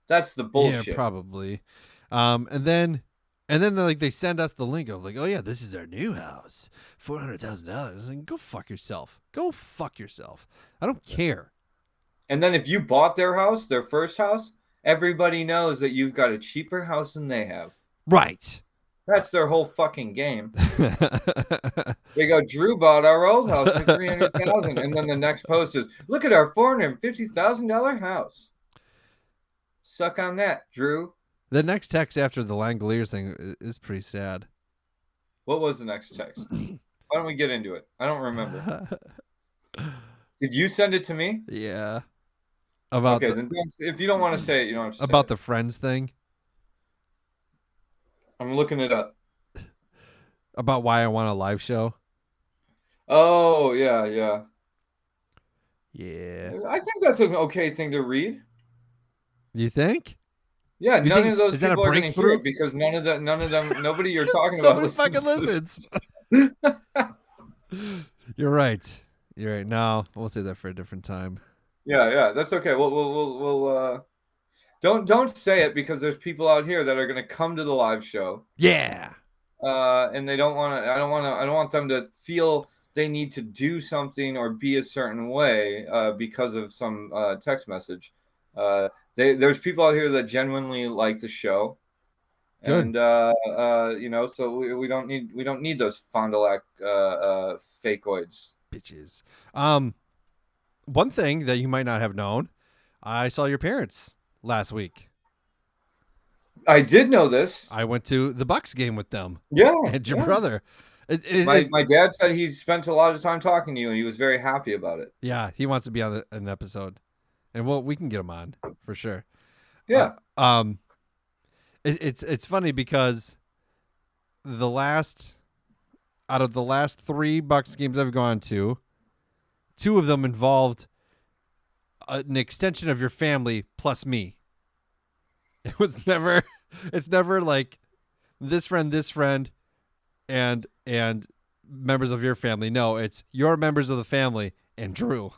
That's the bullshit. Yeah, probably. And then they send us the link of like, oh yeah, this is our new house, $400,000. Like, go fuck yourself. Go fuck yourself. I don't care. And then if you bought their house, their first house, everybody knows that you've got a cheaper house than they have. Right. That's their whole fucking game. They go, Drew bought our old house for $300,000, and then the next post is, look at our $450,000 house. Suck on that, Drew. The next text after the Langoliers thing is pretty sad. What was the next text? Why don't we get into it? I don't remember. Did you send it to me? Yeah. Then if you don't want to say it, you don't have to say it. About the Friends thing? I'm looking it up. About why I want a live show? Oh, yeah. Yeah. I think that's an okay thing to read. You think? Yeah, none of those people are going to hear it, because none of them, nobody you're talking about listens. You're right. No, we'll say that for a different time. Yeah, that's okay. We'll don't say it, because there's people out here that are going to come to the live show. Yeah. And they don't want to. I don't want them to feel they need to do something or be a certain way because of some text message. There's people out here that genuinely like the show. Good. And so we don't need those Fond du Lac fakeoids. Bitches. One thing that you might not have known, I saw your parents last week. I did know this. I went to the Bucks game with them. Yeah. And your brother. My dad said he spent a lot of time talking to you, and he was very happy about it. Yeah, he wants to be on an episode, and we can get him on for sure. Yeah. It's funny because out of the last 3 Bucks games I've gone to, two of them involved an extension of your family plus me. It was never. It's never like this friend, and members of your family. No, it's your members of the family and Drew.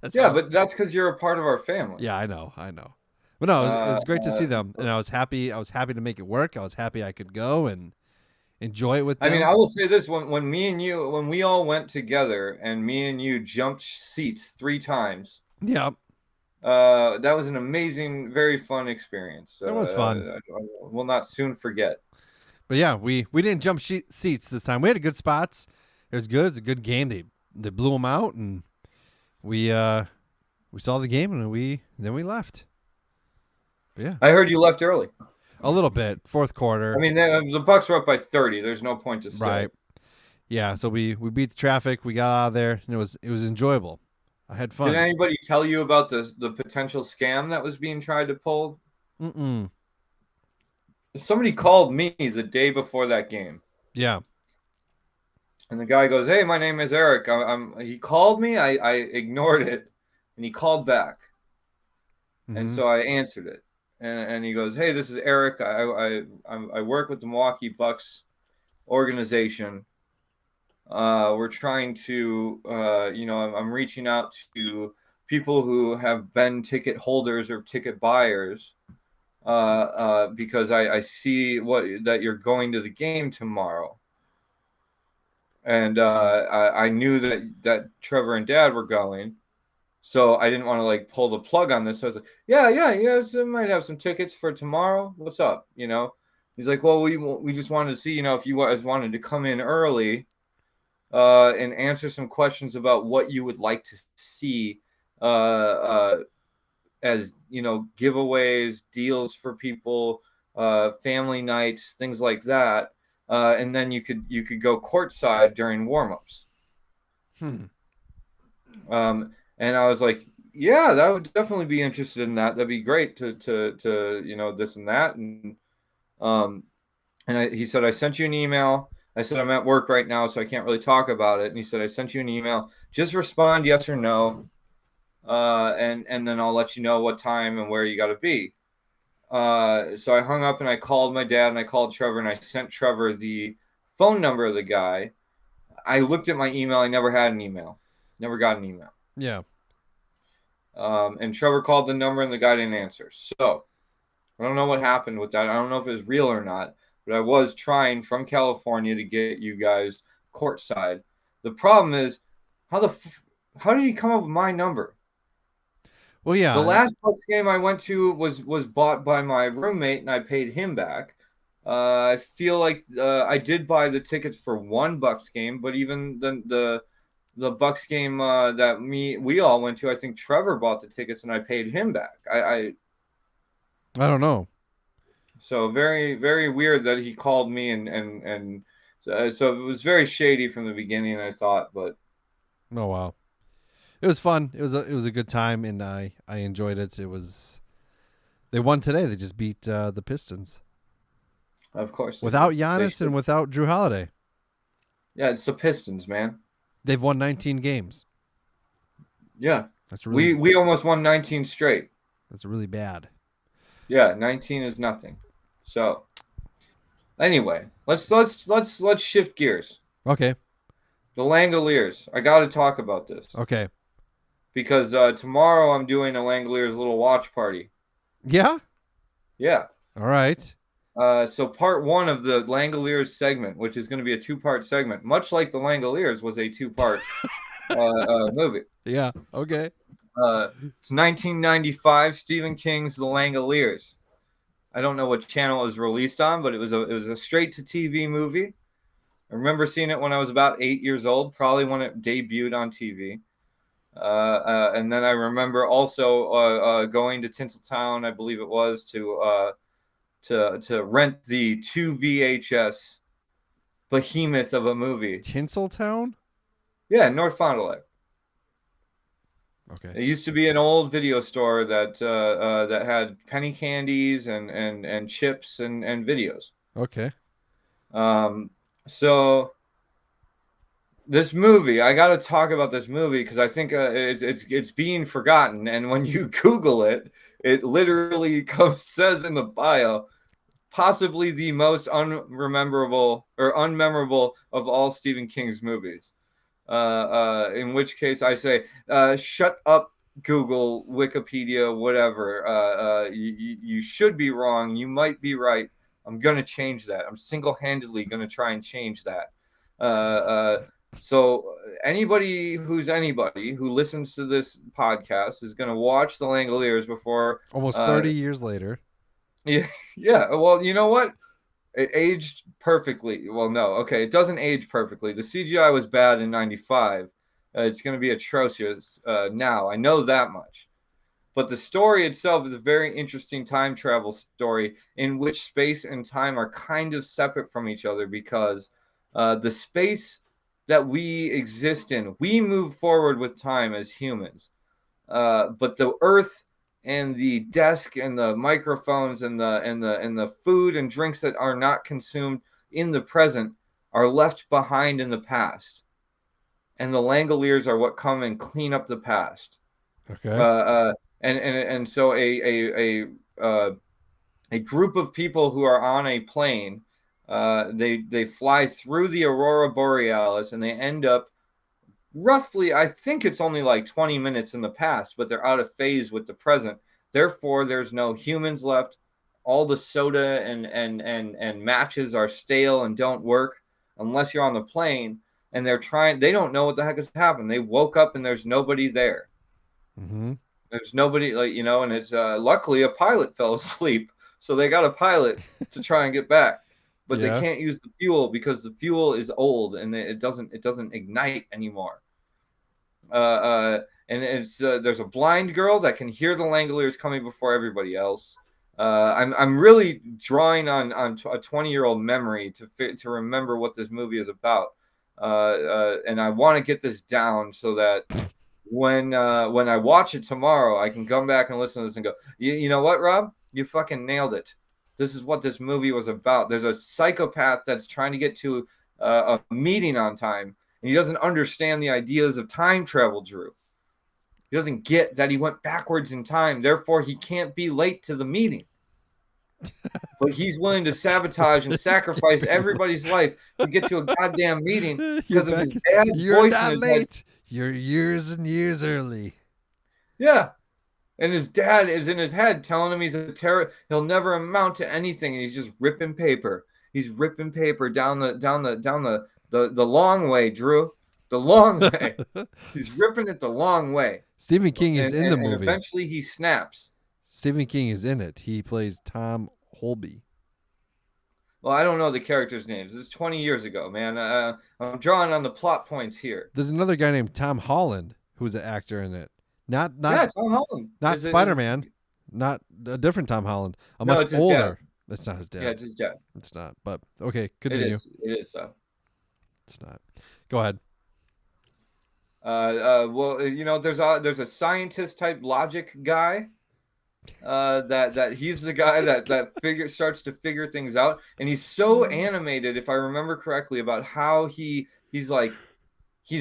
That's Yeah, how- but that's because you're a part of our family. yeah, I know. But no, it was great to see them, and I was happy. I was happy to make it work. I was happy I could go and enjoy it with them. I mean, I will say this: when we all went together, and me and you jumped seats 3 times. Yeah, That was an amazing, very fun experience. That was fun. I will not soon forget. but yeah, we didn't jump seats this time. We had good spots. It was good. It's a good game. They blew them out, and we saw the game, and then we left. But yeah, I heard you left early. a little bit. Fourth quarter. I mean, the Bucks were up by 30. There's no point to stay. right. Yeah, so we beat the traffic. We got out of there, and it was enjoyable. I had fun. Did anybody tell you about the potential scam that was being tried to pull? Mm-mm. Somebody called me the day before that game. Yeah. And the guy goes, "Hey, my name is Eric." He called me. I ignored it, and he called back, and Mhm. so I answered it. And he goes, "Hey, this is Eric. I work with the Milwaukee Bucks organization. We're trying to, I'm reaching out to people who have been ticket holders or ticket buyers, because I see that you're going to the game tomorrow." And I knew that Trevor and Dad were going, so I didn't want to like pull the plug on this. So I was like, yeah, so I might have some tickets for tomorrow. What's up? He's like, well, we just wanted to see, if you guys wanted to come in early, and answer some questions about what you would like to see, as giveaways, deals for people, family nights, things like that. And then you could go courtside during warmups. And I was like, yeah, that would definitely be interested in that. That'd be great to this and that. And he said, I sent you an email. I said, I'm at work right now, so I can't really talk about it. And he said, I sent you an email. Just respond yes or no. And then I'll let you know what time and where you got to be. So I hung up and I called my dad and I called Trevor and I sent Trevor the phone number of the guy. I looked at my email. I never had an email. Never got an email. Yeah. And Trevor called the number and the guy didn't answer. So I don't know what happened with that. I don't know if it was real or not, but I was trying from California to get you guys courtside. The problem is, how did he come up with my number? Well, yeah. The last Bucks game I went to was bought by my roommate, and I paid him back. I feel like I did buy the tickets for one Bucks game, but even the Bucks game that we all went to, I think Trevor bought the tickets, and I paid him back. I don't know. So very, very weird that he called me, and so it was very shady from the beginning, I thought, but. Oh wow. It was fun. It was a good time, and I enjoyed it. They won today. They just beat the Pistons. Of course. Without Giannis and without Drew Holiday. Yeah, it's the Pistons, man. They've won 19 games. Yeah. That's really we almost won 19 straight. That's really bad. Yeah, 19 is nothing. So anyway, let's shift gears. Okay. The Langoliers. I got to talk about this. Okay. Because tomorrow I'm doing a Langoliers little watch party. Yeah? Yeah. All right. So part 1 of the Langoliers segment, which is going to be a 2-part segment, much like the Langoliers was a 2-part movie. Yeah. Okay. It's 1995, Stephen King's The Langoliers. I don't know what channel it was released on, but it was a straight-to-TV movie. I remember seeing it when I was about 8 years old, probably when it debuted on TV. And then I remember also going to Tinseltown, I believe it was, to rent the 2 VHS behemoth of a movie. Tinseltown? Yeah, North Fond du Lac. Okay. It used to be an old video store that had penny candies and chips and videos. Okay. So this movie, I got to talk about this movie because I think it's being forgotten. And when you Google it, it literally says in the bio, possibly the most unmemorable of all Stephen King's movies. In which case I say, shut up, Google, Wikipedia, whatever. You should be wrong. You might be right. I'm going to change that. I'm single-handedly going to try and change that. So anybody who listens to this podcast is going to watch The Langoliers before Almost 30 years later. Yeah. Well, you know what? It aged perfectly. Well, no. Okay, it doesn't age perfectly. The CGI was bad in 95. It's going to be atrocious now. I know that much. But the story itself is a very interesting time travel story in which space and time are kind of separate from each other because the space that we exist in, we move forward with time as humans. But the Earth and the desk and the microphones and the food and drinks that are not consumed in the present are left behind in the past. And the Langoliers are what come and clean up the past. Okay. And so a group of people who are on a plane, they fly through the Aurora Borealis and they end up roughly, I think it's only like 20 minutes in the past, but they're out of phase with the present. Therefore, there's no humans left. All the soda and matches are stale and don't work unless you're on the plane. And they don't know what the heck has happened. They woke up and there's nobody there. Mm-hmm. There's nobody, and it's luckily a pilot fell asleep. So they got a pilot to try and get back. But they can't use the fuel because the fuel is old and it doesn't ignite anymore. And it's there's a blind girl that can hear the Langoliers coming before everybody else. I'm really drawing on a 20-year-old memory to remember what this movie is about. And I want to get this down so that when I watch it tomorrow, I can come back and listen to this and go, you know what, Rob? You fucking nailed it. This is what this movie was about. There's a psychopath that's trying to get to a meeting on time, and he doesn't understand the ideas of time travel, Drew. He doesn't get that he went backwards in time. Therefore, he can't be late to the meeting. But he's willing to sabotage and sacrifice everybody's life to get to a goddamn meeting because of his dad's voice in his head. You're years and years early. Yeah. And his dad is in his head telling him he's a terror. He'll never amount to anything. And he's just ripping paper. He's ripping paper down the long way, Drew. The long way. He's ripping it the long way. Stephen King is in the movie. And eventually he snaps. Stephen King is in it. He plays Tom Holby. Well, I don't know the characters' names. It's 20 years ago, man. I'm drawing on the plot points here. There's another guy named Tom Holland who's an actor in it. Not Tom Holland. Not Spider-Man. Not a different Tom Holland. Much older. Dad. That's not his dad. Yeah, it's his dad. It's not. But okay, continue. It is so. It's not. Go ahead. Well, there's a scientist type logic guy. That he's the guy that starts to figure things out, and he's so animated, if I remember correctly, about how he's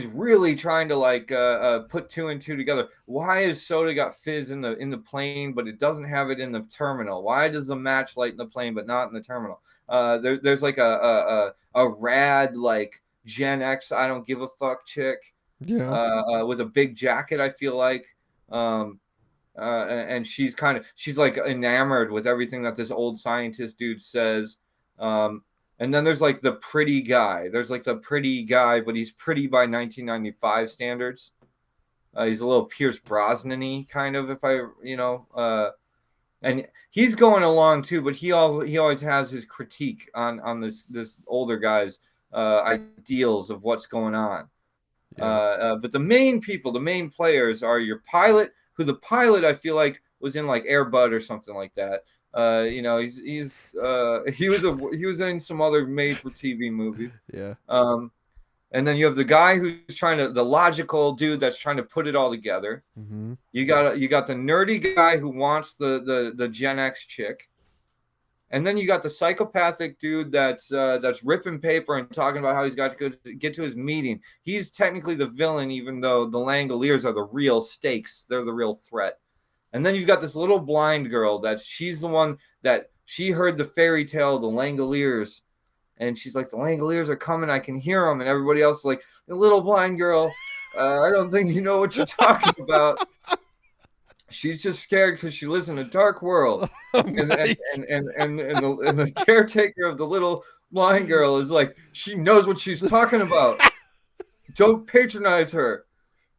really trying to put two and two together. Why is soda got fizz in the plane, but it doesn't have it in the terminal? Why does the match light in the plane but not in the terminal? There's like a rad like Gen X I don't give a fuck chick, with a big jacket. I feel like. And she's like enamored with everything that this old scientist dude says. And then there's like the pretty guy. But he's pretty by 1995 standards. He's a little Pierce Brosnan-y kind of, and he's going along too, but he always has his critique on this older guy's ideals of what's going on. But the main players are your pilot, who the pilot I feel like was in like Air Bud or something like that. He was in some other made for TV movies. Yeah. And then you have the guy who's the logical dude that's trying to put it all together. Mm-hmm. You got the nerdy guy who wants the Gen X chick. And then you got the psychopathic dude that's ripping paper and talking about how he's got to get to his meeting. He's technically the villain, even though the Langoliers are the real stakes. They're the real threat. And then you've got this little blind girl she's the one that she heard the fairy tale of the Langoliers. And she's like, the Langoliers are coming. I can hear them. And everybody else is like, the little blind girl, I don't think you know what you're talking about. She's just scared because she lives in a dark world. And the caretaker of the little blind girl is like, she knows what she's talking about. Don't patronize her.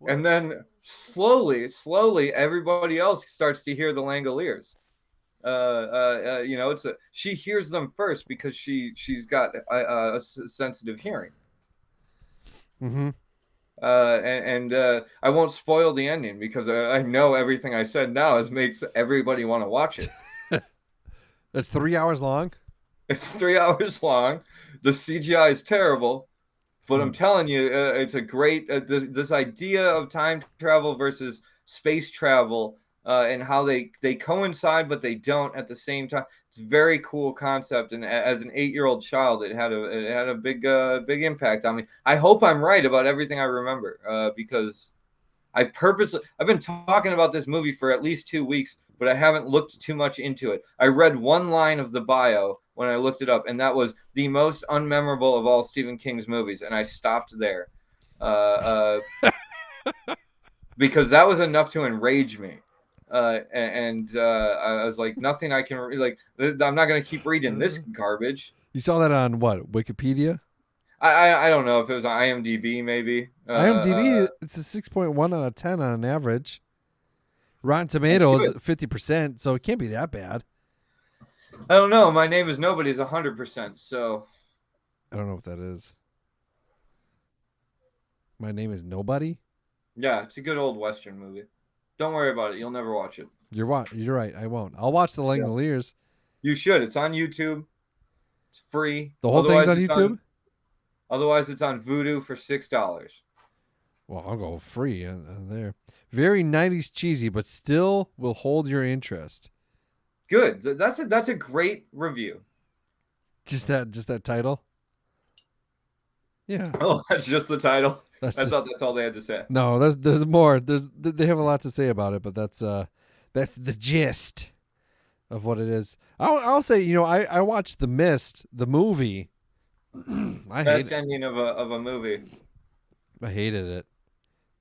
And then slowly, everybody else starts to hear the Langoliers. She hears them first because she's got a sensitive hearing. Mm-hmm. I won't spoil the ending because I know everything I said now makes everybody want to watch it. That's 3 hours long. It's 3 hours long. The CGI is terrible, but I'm telling you, it's a great this idea of time travel versus space travel. And how they coincide, but they don't at the same time. It's a very cool concept, and as an 8-year-old child, it had a big impact on me. I hope I'm right about everything I remember, because I've been talking about this movie for at least 2 weeks, but I haven't looked too much into it. I read one line of the bio when I looked it up, and that was the most unmemorable of all Stephen King's movies, and I stopped there, because that was enough to enrage me. I was like, nothing I can I'm not going to keep reading this garbage. You saw that on what, Wikipedia? I don't know if it was on IMDb, maybe. IMDb, it's a 6.1 out of 10 on average. Rotten Tomatoes, 50%, so it can't be that bad. I don't know. My Name is Nobody is 100%, so. I don't know what that is. My Name is Nobody? Yeah, it's a good old Western movie. Don't worry about it. You'll never watch it. You're right. I won't. I'll watch the Langoliers. You should. It's on YouTube. It's free. The whole thing's on YouTube? Otherwise, it's on Vudu for $6. Well, I'll go free on there. Very 90s cheesy, but still will hold your interest. Good. That's a great review. Just that title? Yeah. Oh, that's just the title. I thought that's all they had to say. No, there's more. They have a lot to say about it, but that's the gist of what it is. I'll say, I watched The Mist, the movie. Best ending of a movie. I hated it.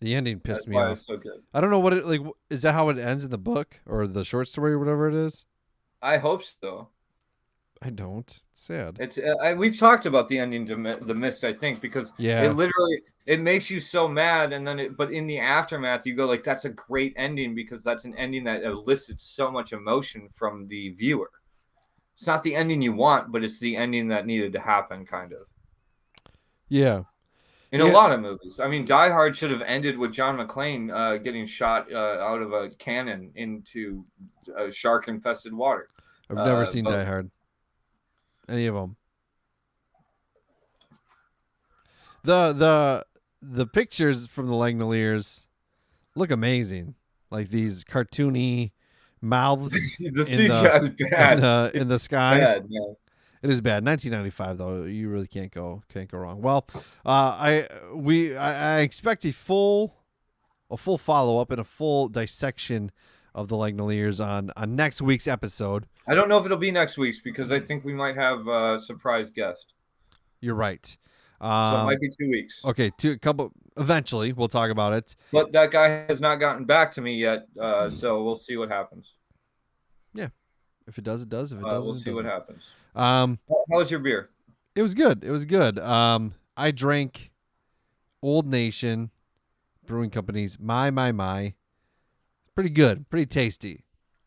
The ending pissed That's me why off. it's so good. I don't know what it is. That how it ends in the book or the short story or whatever it is? I hope so. I don't. It's sad. It's we've talked about the ending to The Mist, I think, because it makes you so mad, and then but in the aftermath you go like, that's a great ending because that's an ending that elicits so much emotion from the viewer. It's not the ending you want, but it's the ending that needed to happen, kind of. Yeah. In a lot of movies. I mean, Die Hard should have ended with John McClane getting shot out of a cannon into shark-infested water. I've never seen Die Hard. Any of them. The pictures from the Langoliers look amazing. Like these cartoony mouths the CGI is bad. In the sky. Bad, yeah. It is bad. 1995 though, you really can't go wrong. Well, I expect a full follow up and a full dissection of the Langoliers on next week's episode. I don't know if it'll be next week's because I think we might have a surprise guest. You're right. So it might be 2 weeks. Okay, eventually we'll talk about it. But that guy has not gotten back to me yet, so we'll see what happens. Yeah. If it does, it does. If it doesn't, we'll see what happens. How was your beer? It was good. I drank Old Nation Brewing Company's My. Pretty good. Pretty tasty.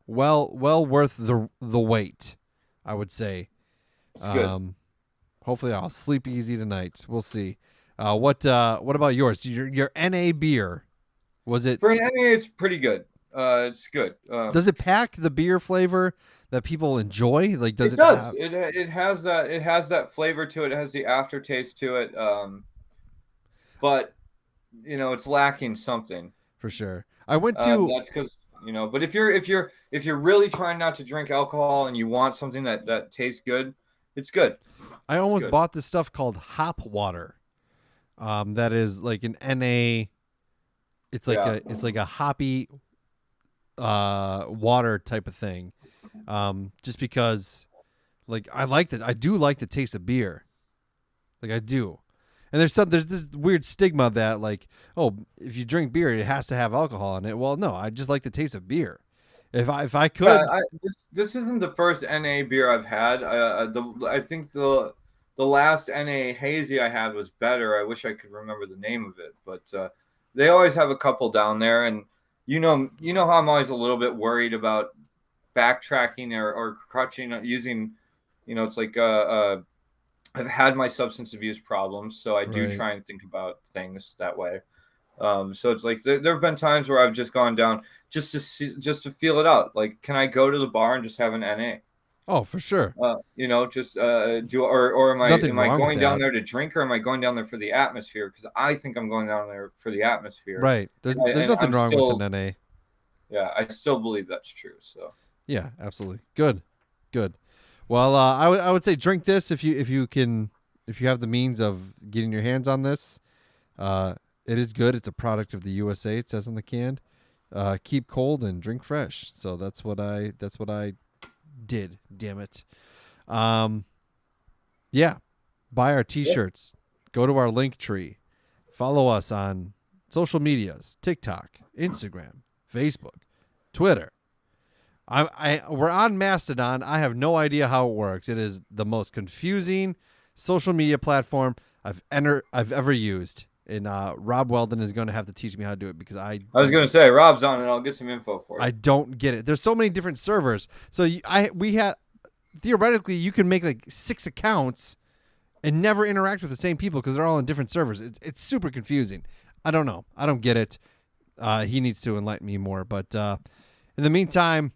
Well worth the wait, I would say. It's good. Hopefully I'll sleep easy tonight. We'll see. What about yours? Your NA beer, was it? For an NA, it's pretty good. It's good. Does it pack the beer flavor that people enjoy? Like, does it? Does. It has that. It has that flavor to it. It has the aftertaste to it. But it's lacking something. For sure. I went to. That's because you know. But if you're really trying not to drink alcohol and you want something that tastes good, it's good. I almost bought this stuff called hop water. That is like an NA. It's like a hoppy water type of thing. Just because like I do like the taste of beer. Like I do. And there's this weird stigma that like, oh, if you drink beer, it has to have alcohol in it. Well, no, I just like the taste of beer. If I could, this isn't the first NA beer I've had. I think the last NA Hazy I had was better. I wish I could remember the name of it, but they always have a couple down there. And you know how I'm always a little bit worried about backtracking or crutching using, it's like I've had my substance abuse problems, so I do try and think about things that way. So it's like there have been times where I've just gone down just to feel it out. Like, can I go to the bar and just have an NA? Oh, for sure. Just or am I going down there to drink, or am I going down there for the atmosphere? Because I think I'm going down there for the atmosphere. Right. There's nothing wrong with an NA. Yeah, I still believe that's true. So. Yeah, absolutely. Good. Well, I would say drink this if you have the means of getting your hands on this. It is good. It's a product of the USA. It says on the can. Keep cold and drink fresh. So that's what I did. Damn it. Yeah. Buy our T-shirts. Go to our link tree. Follow us on social medias: TikTok, Instagram, Facebook, Twitter. We're on Mastodon. I have no idea how it works. It is the most confusing social media platform I've ever used. And Rob Weldon is going to have to teach me how to do it because I was going to say Rob's on it. I'll get some info for you. I don't get it. There's so many different servers. So we had theoretically you can make like 6 accounts and never interact with the same people because they're all on different servers. It's super confusing. I don't know. I don't get it. He needs to enlighten me more. But in the meantime,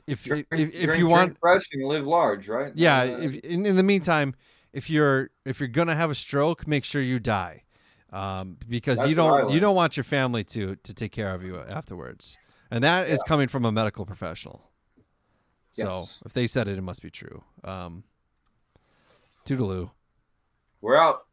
if you want fresh and live large, right? Yeah. If in the meantime, if you're gonna have a stroke, make sure you die, because you don't want your family to take care of you afterwards, and that is coming from a medical professional. So if they said it, it must be true. Toodaloo. We're out.